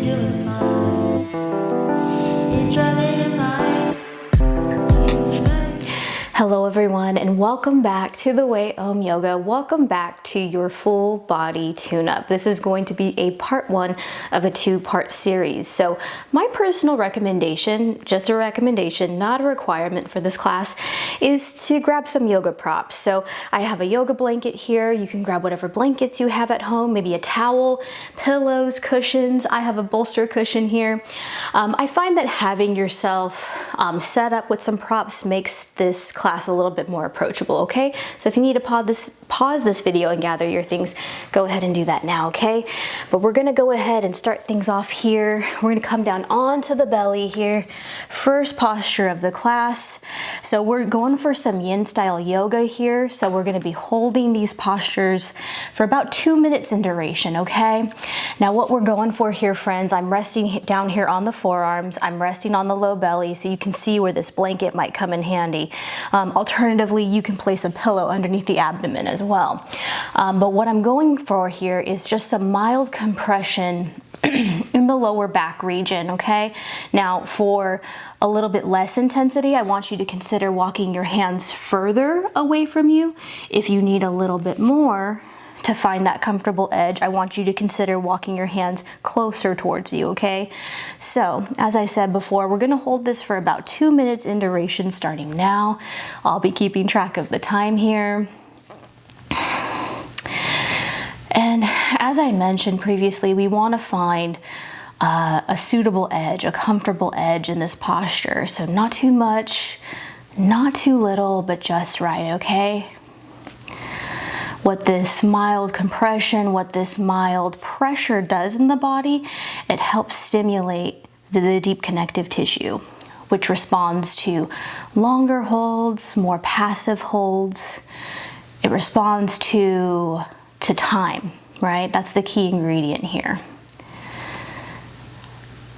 doing fine. It's a living life. Hello everyone, and welcome back to the Way Om Yoga. Welcome back to your full body tune-up. This is going to be a part one of a two-part series. So my personal recommendation, just a recommendation, not a requirement for this class, is to grab some yoga props. So I have a yoga blanket here. You can grab whatever blankets you have at home, maybe a towel, pillows, cushions. I have a bolster cushion here. I find that having yourself set up with some props makes this class a little bit more approachable, okay? So if you need to pause this video and gather your things, go ahead and do that now, okay? But we're gonna go ahead and start things off here. We're gonna come down onto the belly here. First posture of the class. So we're going for some yin style yoga here. So we're gonna be holding these postures for about 2 minutes in duration, okay? Now what we're going for here, friends, I'm resting down here on the forearms. I'm resting on the low belly so you can see where this blanket might come in handy. Alternatively, you can place a pillow underneath the abdomen as well. But what I'm going for here is just some mild compression in the lower back region, okay? Now, for a little bit less intensity, I want you to consider walking your hands further away from you. If you need a little bit more to find that comfortable edge, I want you to consider walking your hands closer towards you, okay? So, as I said before, we're gonna hold this for about 2 minutes in duration starting now. I'll be keeping track of the time here. And as I mentioned previously, we wanna find a suitable edge, a comfortable edge in this posture. So not too much, not too little, but just right, okay? What this mild compression, what this mild pressure does in the body, it helps stimulate the deep connective tissue, which responds to longer holds, more passive holds. It responds to time, right? That's the key ingredient here.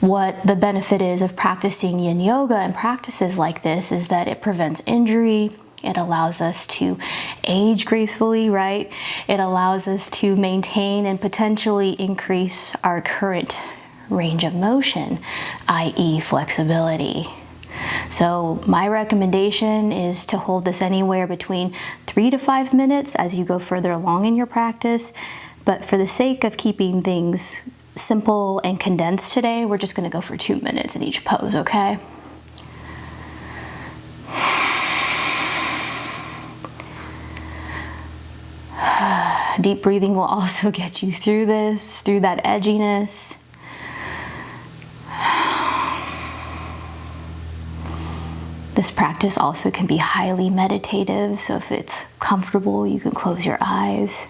What the benefit is of practicing yin yoga and practices like this is that it prevents injury. It allows us to age gracefully, right? It allows us to maintain and potentially increase our current range of motion, i.e. flexibility. So my recommendation is to hold this anywhere between 3 to 5 minutes as you go further along in your practice. But for the sake of keeping things simple and condensed today, we're just gonna go for 2 minutes in each pose, okay? Deep breathing will also get you through this, through that edginess. This practice also can be highly meditative, so if it's comfortable, you can close your eyes.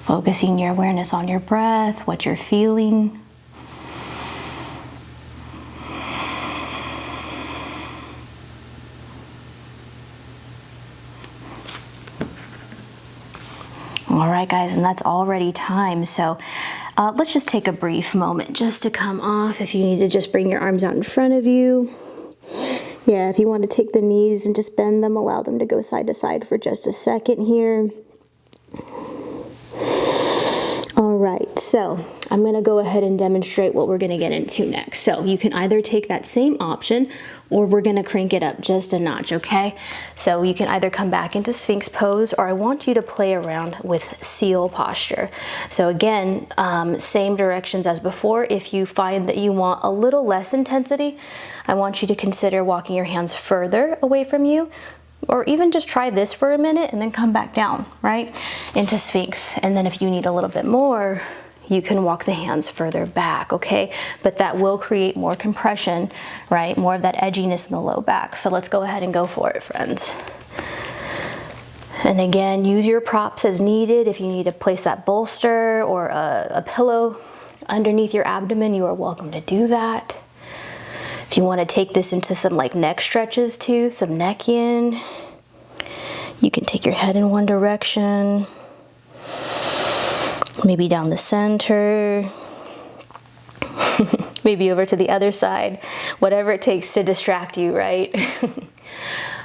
Focusing your awareness on your breath, what you're feeling. All right, guys, and that's already time. So let's just take a brief moment just to come off. If you need to just bring your arms out in front of you. Yeah, if you want to take the knees and just bend them, allow them to go side to side for just a second here. All right, so I'm gonna go ahead and demonstrate what we're gonna get into next. So you can either take that same option or we're gonna crank it up just a notch, okay? So you can either come back into Sphinx pose or I want you to play around with seal posture. So again, same directions as before. If you find that you want a little less intensity, I want you to consider walking your hands further away from you, or even just try this for a minute and then come back down, right? Into Sphinx. And then if you need a little bit more, you can walk the hands further back, okay? But that will create more compression, right? More of that edginess in the low back. So let's go ahead and go for it, friends. And again, use your props as needed. If you need to place that bolster or a pillow underneath your abdomen, you are welcome to do that. If you want to take this into some like neck stretches too, some neck yin, you can take your head in one direction, maybe down the center, maybe over to the other side, whatever it takes to distract you, right?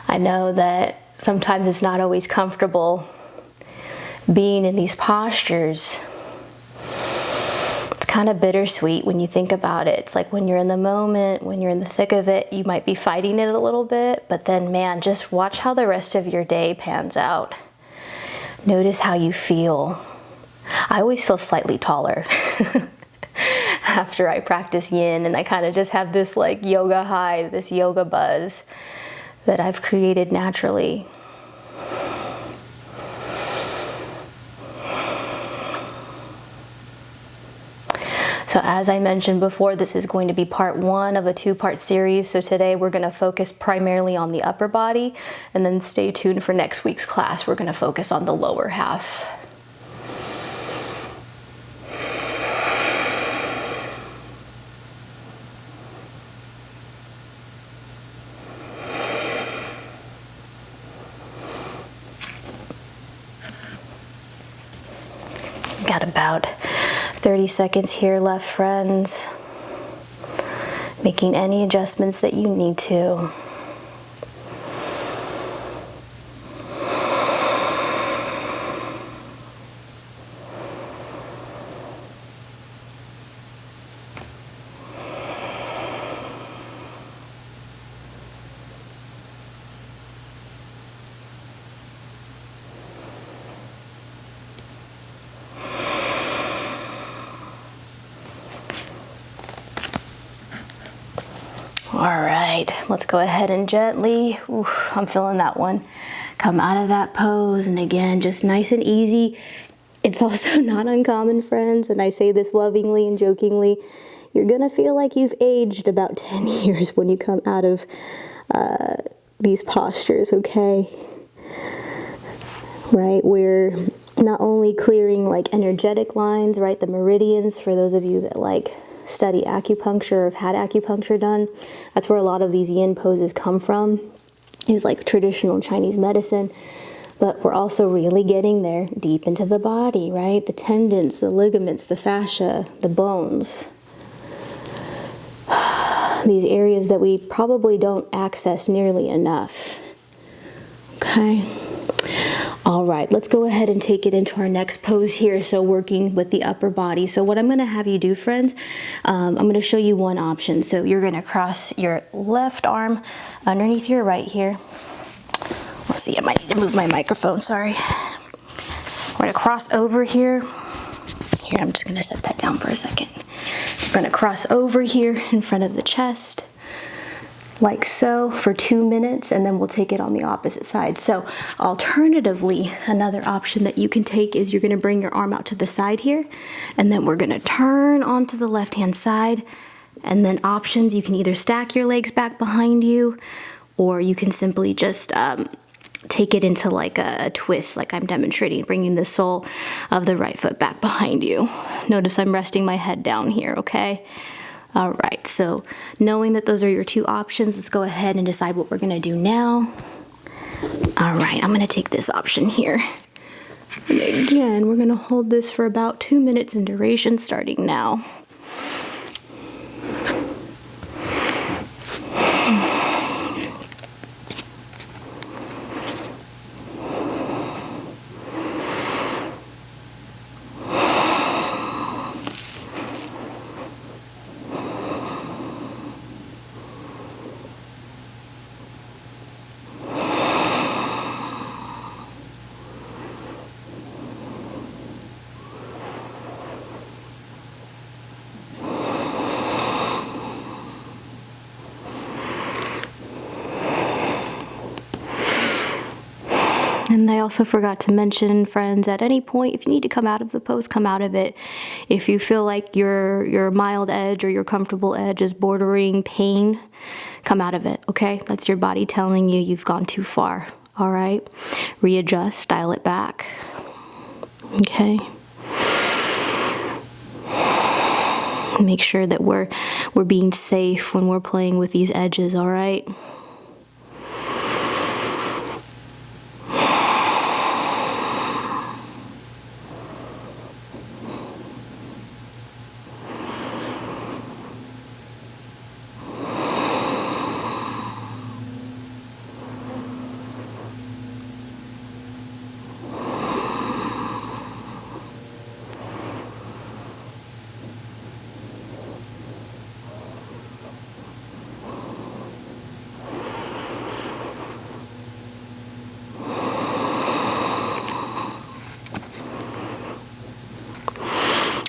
I know that sometimes it's not always comfortable being in these postures, kind of bittersweet when you think about it. It's like when you're in the moment, when you're in the thick of it, you might be fighting it a little bit, but then man, just watch how the rest of your day pans out. Notice how you feel. I always feel slightly taller after I practice yin, and I kind of just have this like yoga high, this yoga buzz that I've created naturally. So as I mentioned before, this is going to be part one of a two-part series. So today we're going to focus primarily on the upper body, and then stay tuned for next week's class. We're going to focus on the lower half. Got about 30 seconds here left, friends. Making any adjustments that you need to. All right, let's go ahead and gently, I'm feeling that one, come out of that pose. And again, just nice and easy. It's also not uncommon, friends, and I say this lovingly and jokingly, you're gonna feel like you've aged about 10 years when you come out of these postures, okay? Right, we're not only clearing like energetic lines, right, the meridians, for those of you that like study acupuncture or have had acupuncture done, that's where a lot of these yin poses come from, is like traditional Chinese medicine. But we're also really getting there deep into the body, right? The tendons, the ligaments, the fascia, the bones. These areas that we probably don't access nearly enough. Okay. All right, let's go ahead and take it into our next pose here. So working with the upper body. So what I'm going to have you do, friends, I'm going to show you one option. So you're going to cross your left arm underneath your right here. Let's see, I might need to move my microphone, sorry. We're going to cross over here. Here, I'm just going to set that down for a second. We're going to cross over here in front of the chest, like so, for 2 minutes, and then we'll take it on the opposite side. So alternatively, another option that you can take is you're going to bring your arm out to the side here, and then we're going to turn onto the left hand side. And then options, you can either stack your legs back behind you, or you can simply just take it into like a twist, like I'm demonstrating, bringing the sole of the right foot back behind you. Notice I'm resting my head down here, okay? All right, so knowing that those are your two options, let's go ahead and decide what we're gonna do now. All right, I'm gonna take this option here. And again, we're gonna hold this for about 2 minutes in duration, starting now. And I also forgot to mention, friends, at any point, if you need to come out of the pose, come out of it. If you feel like your mild edge or your comfortable edge is bordering pain, come out of it, okay? That's your body telling you you've gone too far, all right? Readjust, dial it back, okay? Make sure that we're being safe when we're playing with these edges, all right?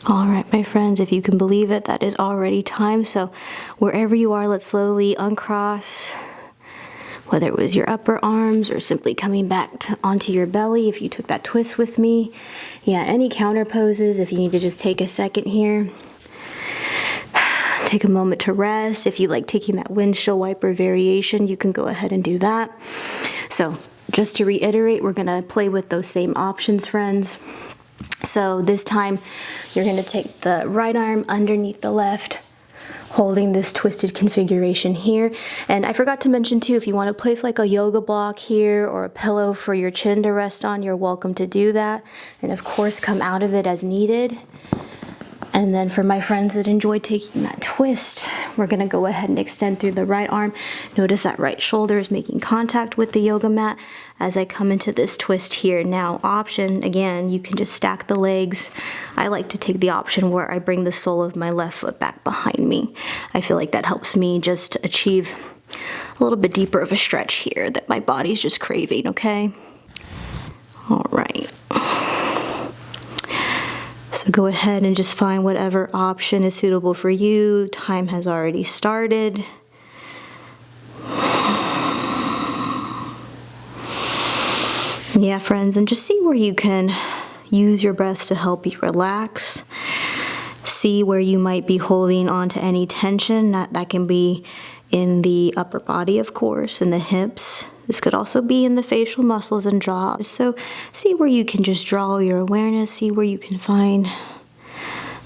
All right, my friends, if you can believe it, that is already time. So wherever you are, let's slowly uncross, whether it was your upper arms or simply coming back onto your belly if you took that twist with me. Yeah, any counter poses, if you need to just take a second here. Take a moment to rest. If you like taking that windshield wiper variation, you can go ahead and do that. So just to reiterate, we're gonna play with those same options, friends. So this time, you're gonna take the right arm underneath the left, holding this twisted configuration here. And I forgot to mention too, if you wanna place like a yoga block here or a pillow for your chin to rest on, you're welcome to do that. And of course, come out of it as needed. And then for my friends that enjoy taking that twist, we're gonna go ahead and extend through the right arm. Notice that right shoulder is making contact with the yoga mat as I come into this twist here. Now, option, again, you can just stack the legs. I like to take the option where I bring the sole of my left foot back behind me. I feel like that helps me just achieve a little bit deeper of a stretch here that my body's just craving, okay? All right. So go ahead and just find whatever option is suitable for you. Time has already started. Yeah, friends, and just see where you can use your breath to help you relax. See where you might be holding on to any tension. That can be in the upper body, of course, in the hips. This could also be in the facial muscles and jaw. So see where you can just draw your awareness, see where you can find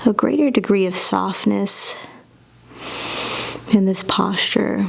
a greater degree of softness in this posture.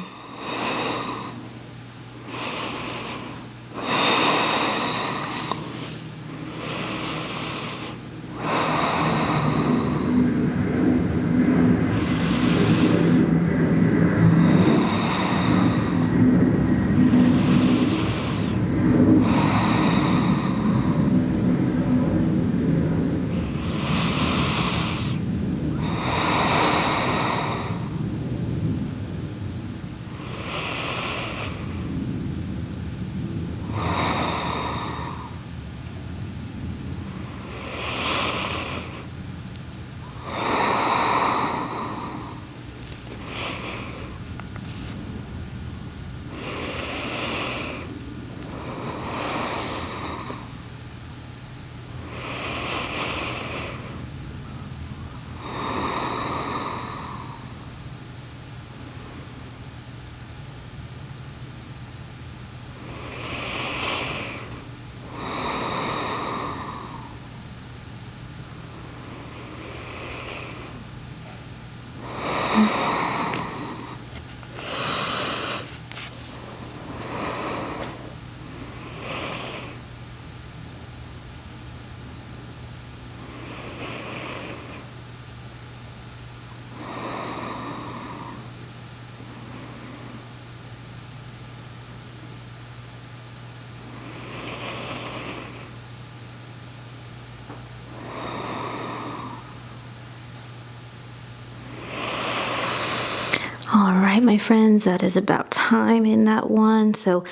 All right, my friends, that is about time in that one. So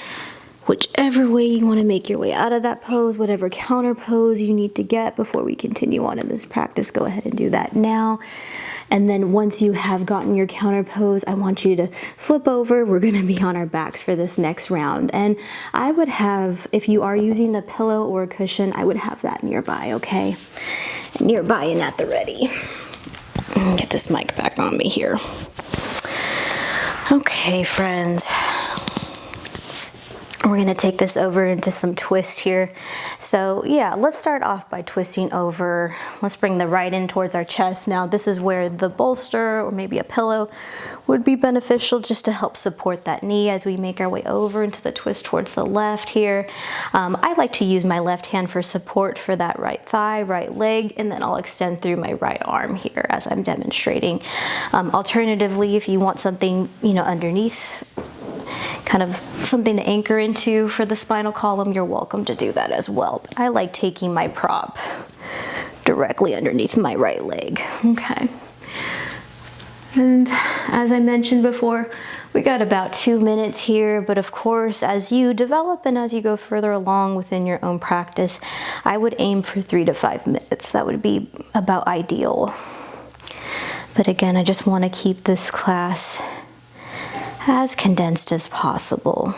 whichever way you want to make your way out of that pose, whatever counter pose you need to get before we continue on in this practice, go ahead and do that now. And then once you have gotten your counter pose, I want you to flip over. We're going to be on our backs for this next round. And I would have, if you are using a pillow or a cushion, I would have that nearby, okay? Nearby and at the ready. Get this mic back on me here. Okay, friends, we're gonna take this over into some twist here. So yeah, let's start off by twisting over. Let's bring the right in towards our chest. Now this is where the bolster or maybe a pillow would be beneficial just to help support that knee as we make our way over into the twist towards the left here. I like to use my left hand for support for that right thigh, right leg, and then I'll extend through my right arm here as I'm demonstrating. Alternatively, if you want something, underneath, kind of something to anchor into for the spinal column, you're welcome to do that as well. But I like taking my prop directly underneath my right leg. Okay. And as I mentioned before, we got about 2 minutes here, but of course, as you develop and as you go further along within your own practice, I would aim for 3 to 5 minutes. That would be about ideal. But again, I just want to keep this class as condensed as possible.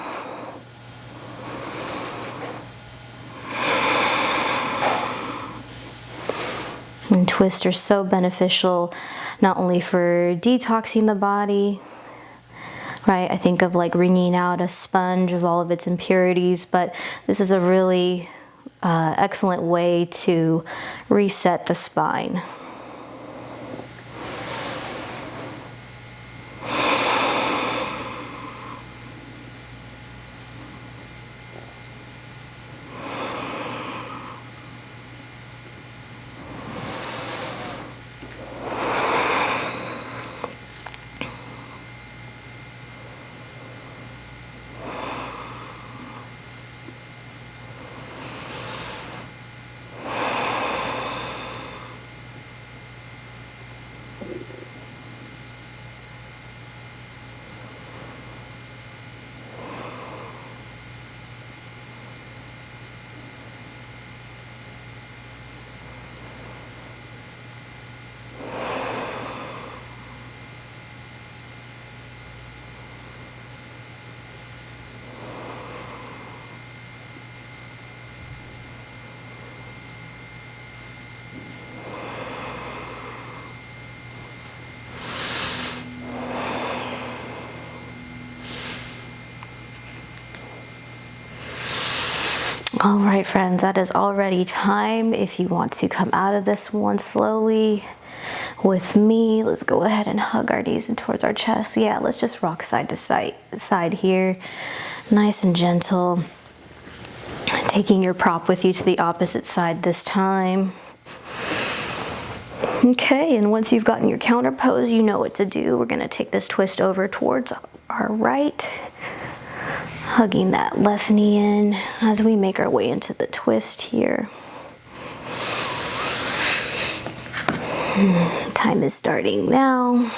And twists are so beneficial, not only for detoxing the body, right? I think of like wringing out a sponge of all of its impurities, but this is a really excellent way to reset the spine. All right, friends, that is already time. If you want to come out of this one slowly with me, let's go ahead and hug our knees in towards our chest. Yeah, let's just rock side to side here. Nice and gentle. Taking your prop with you to the opposite side this time. Okay, and once you've gotten your counter pose, you know what to do. We're going to take this twist over towards our right. Hugging that left knee in as we make our way into the twist here. Time is starting now.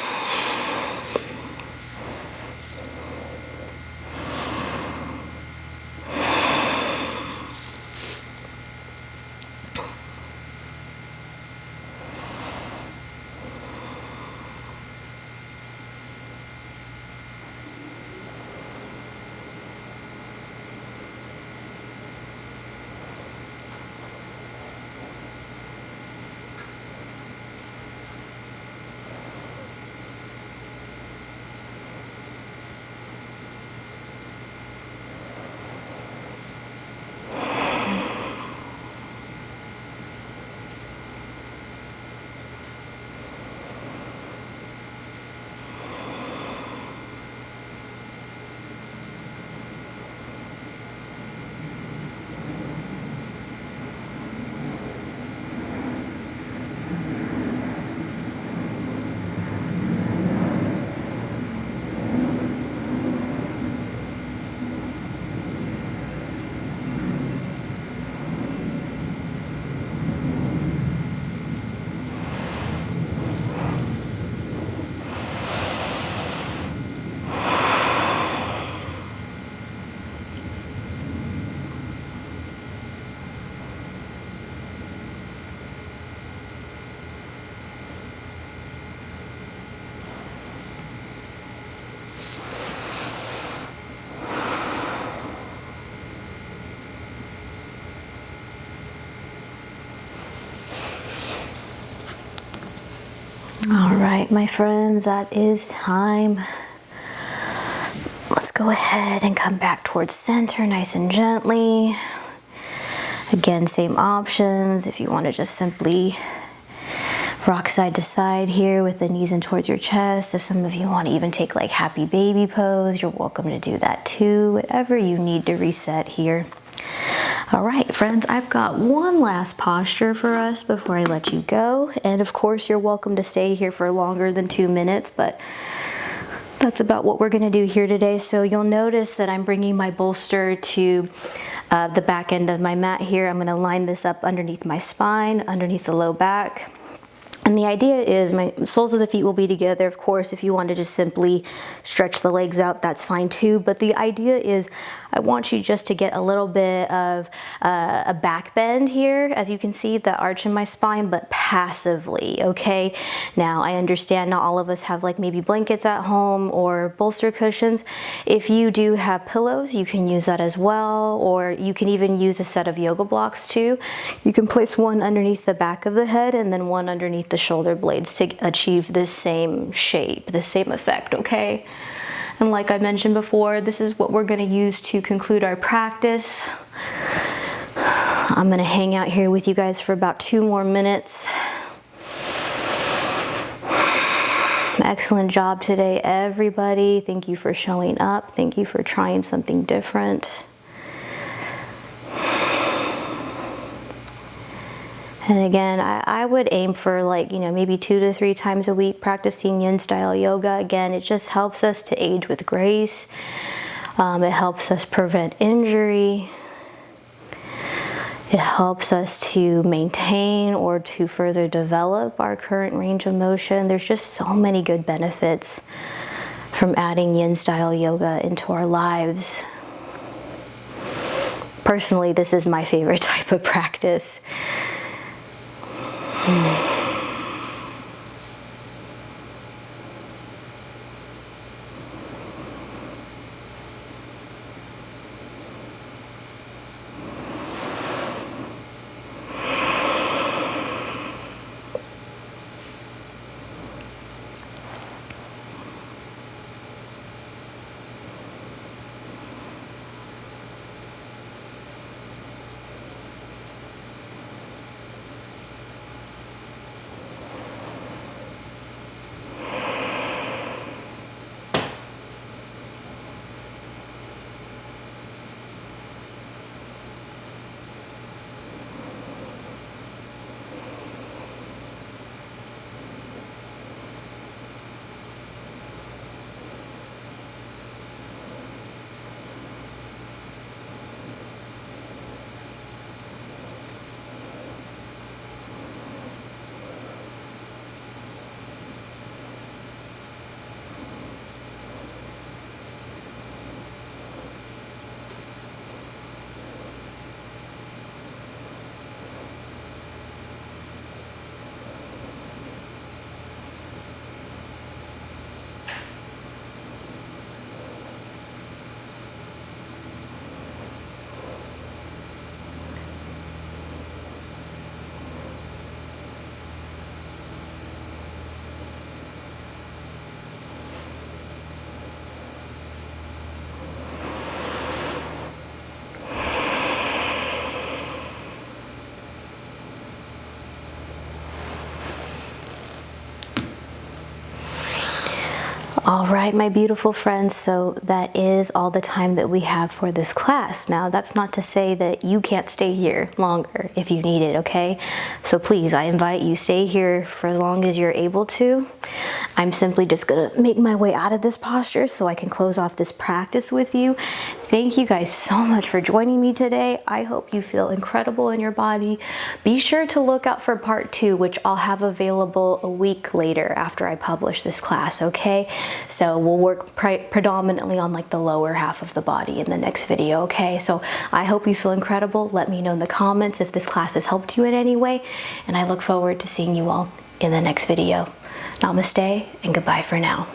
All right, my friends, that is time. Let's go ahead and come back towards center nice and gently. Again, same options. If you want to just simply rock side to side here with the knees in towards your chest. If some of you want to even take like happy baby pose, you're welcome to do that too. Whatever you need to reset here. All right, friends, I've got one last posture for us before I let you go. And of course, you're welcome to stay here for longer than 2 minutes, but that's about what we're gonna do here today. So you'll notice that I'm bringing my bolster to the back end of my mat here. I'm gonna line this up underneath my spine, underneath the low back. And the idea is my soles of the feet will be together. Of course, if you want to just simply stretch the legs out, that's fine too. But the idea is I want you just to get a little bit of a back bend here, as you can see, the arch in my spine, but passively, okay? Now, I understand not all of us have like maybe blankets at home or bolster cushions. If you do have pillows, you can use that as well, or you can even use a set of yoga blocks too. You can place one underneath the back of the head and then one underneath the shoulder blades to achieve this same shape, the same effect, okay? And like I mentioned before, this is what we're going to use to conclude our practice. I'm going to hang out here with you guys for about 2 more minutes. Excellent job today, everybody. Thank you for showing up. Thank you for trying something different. And again, I would aim for like, maybe 2 to 3 times a week practicing yin style yoga. Again, it just helps us to age with grace. It helps us prevent injury. It helps us to maintain or to further develop our current range of motion. There's just so many good benefits from adding yin style yoga into our lives. Personally, this is my favorite type of practice. All right, my beautiful friends, so that is all the time that we have for this class. Now, that's not to say that you can't stay here longer if you need it, okay? So please, I invite you, stay here for as long as you're able to. I'm simply just gonna make my way out of this posture so I can close off this practice with you. Thank you guys so much for joining me today. I hope you feel incredible in your body. Be sure to look out for part 2, which I'll have available a week later after I publish this class, okay? So we'll work predominantly on like the lower half of the body in the next video, okay? So I hope you feel incredible. Let me know in the comments if this class has helped you in any way, and I look forward to seeing you all in the next video. Namaste and goodbye for now.